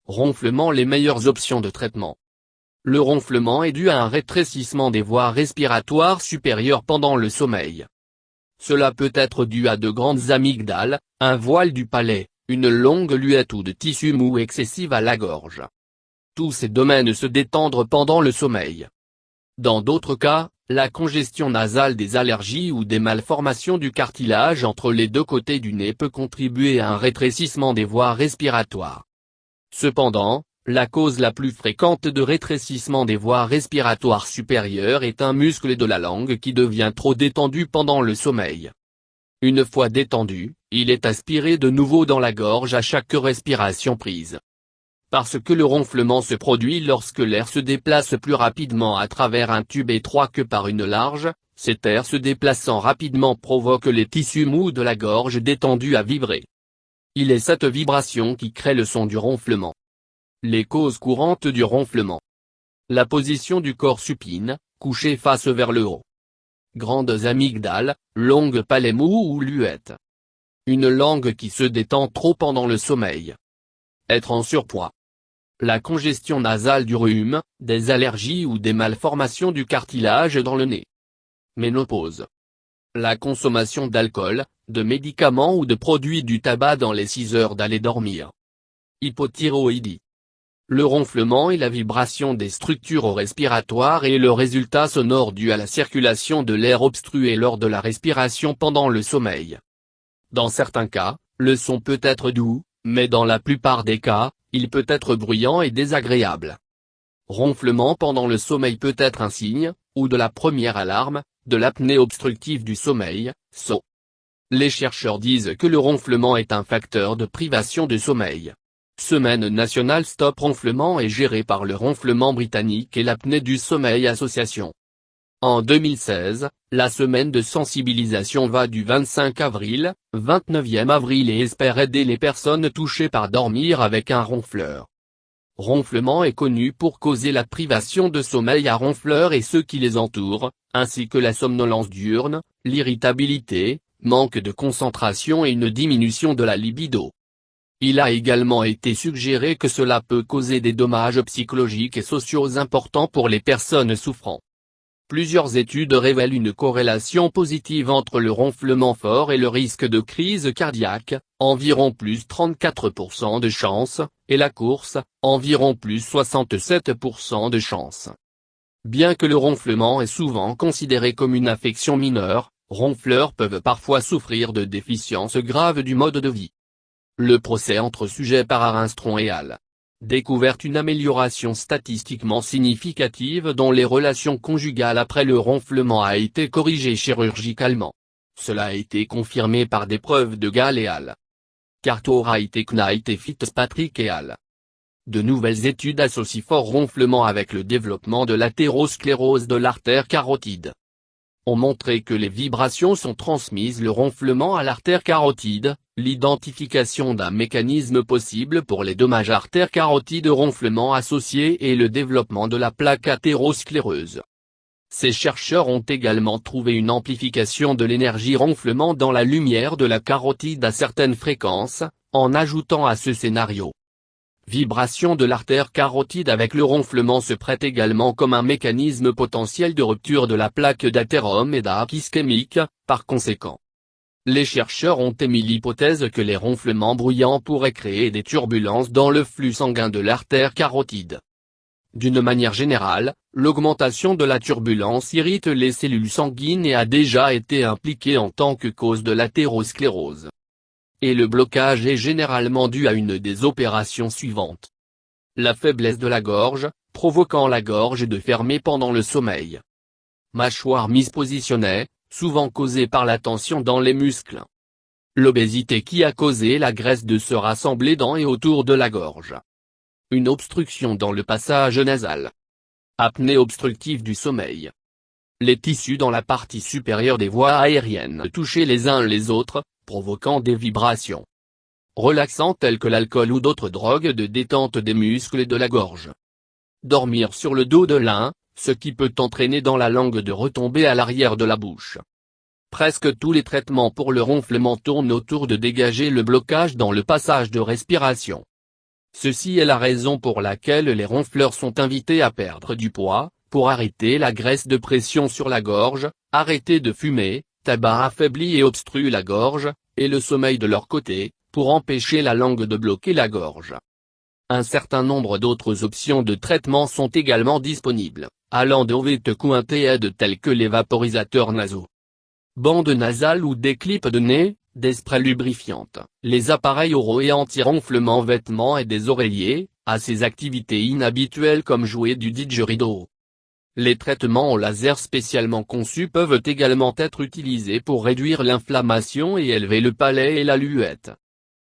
Ronflement. Les meilleures options de traitement. Le ronflement est dû à un rétrécissement des voies respiratoires supérieures pendant le sommeil. Cela peut être dû à de grandes amygdales, un voile du palais, une longue luette ou de tissu mou excessive à la gorge. Tous ces domaines se détendent pendant le sommeil. Dans d'autres cas, la congestion nasale, des allergies ou des malformations du cartilage entre les deux côtés du nez peut contribuer à un rétrécissement des voies respiratoires. Cependant, la cause la plus fréquente de rétrécissement des voies respiratoires supérieures est un muscle de la langue qui devient trop détendu pendant le sommeil. Une fois détendu, il est aspiré de nouveau dans la gorge à chaque respiration prise. Parce que le ronflement se produit lorsque l'air se déplace plus rapidement à travers un tube étroit que par une large, cet air se déplaçant rapidement provoque les tissus mous de la gorge détendus à vibrer. Il est cette vibration qui crée le son du ronflement. Les causes courantes du ronflement. La position du corps supine, couché face vers le haut. Grandes amygdales, longue palais mou ou luette. Une langue qui se détend trop pendant le sommeil. Être en surpoids. La congestion nasale, du rhume, des allergies ou des malformations du cartilage dans le nez. Ménopause. La consommation d'alcool, de médicaments ou de produits du tabac dans les 6 heures d'aller dormir. Hypothyroïdie. Le ronflement et la vibration des structures respiratoires est le résultat sonore dû à la circulation de l'air obstrué lors de la respiration pendant le sommeil. Dans certains cas, le son peut être doux, mais dans la plupart des cas, il peut être bruyant et désagréable. Ronflement pendant le sommeil peut être un signe, ou de la première alarme, de l'apnée obstructive du sommeil, SO. Les chercheurs disent que le ronflement est un facteur de privation de sommeil. Semaine nationale Stop Ronflement est gérée par le Ronflement Britannique et l'Apnée du Sommeil Association. En 2016, la semaine de sensibilisation va du 25 avril, 29e avril et espère aider les personnes touchées par dormir avec un ronfleur. Ronflement est connu pour causer la privation de sommeil à ronfleurs et ceux qui les entourent, ainsi que la somnolence diurne, l'irritabilité, manque de concentration et une diminution de la libido. Il a également été suggéré que cela peut causer des dommages psychologiques et sociaux importants pour les personnes souffrant. Plusieurs études révèlent une corrélation positive entre le ronflement fort et le risque de crise cardiaque, environ plus 34% de chance, et la course, environ plus 67% de chance. Bien que le ronflement est souvent considéré comme une affection mineure, ronfleurs peuvent parfois souffrir de déficiences graves du mode de vie. Le procès entre sujets par Armstrong et al. Découvert une amélioration statistiquement significative dans les relations conjugales après le ronflement a été corrigé chirurgicalement. Cela a été confirmé par des preuves de Gall et al. Cartwright et Knight et Fitzpatrick et al. De nouvelles études associent fort ronflement avec le développement de l'athérosclérose de l'artère carotide. Ont montré que les vibrations sont transmises le ronflement à l'artère carotide, l'identification d'un mécanisme possible pour les dommages artère carotide ronflement associés et le développement de la plaque athéroscléreuse. Ces chercheurs ont également trouvé une amplification de l'énergie ronflement dans la lumière de la carotide à certaines fréquences, en ajoutant à ce scénario. Vibration de l'artère carotide avec le ronflement se prête également comme un mécanisme potentiel de rupture de la plaque d'athérome et d'arc ischémique, par conséquent. Les chercheurs ont émis l'hypothèse que les ronflements bruyants pourraient créer des turbulences dans le flux sanguin de l'artère carotide. D'une manière générale, l'augmentation de la turbulence irrite les cellules sanguines et a déjà été impliquée en tant que cause de l'athérosclérose. Et le blocage est généralement dû à une des opérations suivantes. La faiblesse de la gorge, provoquant la gorge de fermer pendant le sommeil. Mâchoire mispositionnée, souvent causée par la tension dans les muscles. L'obésité qui a causé la graisse de se rassembler dans et autour de la gorge. Une obstruction dans le passage nasal. Apnée obstructive du sommeil. Les tissus dans la partie supérieure des voies aériennes touchés les uns les autres, provoquant des vibrations relaxants telles que l'alcool ou d'autres drogues de détente des muscles et de la gorge. Dormir sur le dos de l'un, ce qui peut entraîner dans la langue de retomber à l'arrière de la bouche. Presque tous les traitements pour le ronflement tournent autour de dégager le blocage dans le passage de respiration. Ceci est la raison pour laquelle les ronfleurs sont invités à perdre du poids, pour arrêter la graisse de pression sur la gorge, arrêter de fumer, tabac affaiblit et obstrue la gorge, et le sommeil de leur côté, pour empêcher la langue de bloquer la gorge. Un certain nombre d'autres options de traitement sont également disponibles, allant d'OVT-aides tels que les vaporisateurs nasaux, bandes nasales ou des clips de nez, des sprays lubrifiantes, les appareils oraux et anti-ronflement, vêtements et des oreillers, à ces activités inhabituelles comme jouer du didgeridoo. Les traitements au laser spécialement conçus peuvent également être utilisés pour réduire l'inflammation et élever le palais et la luette.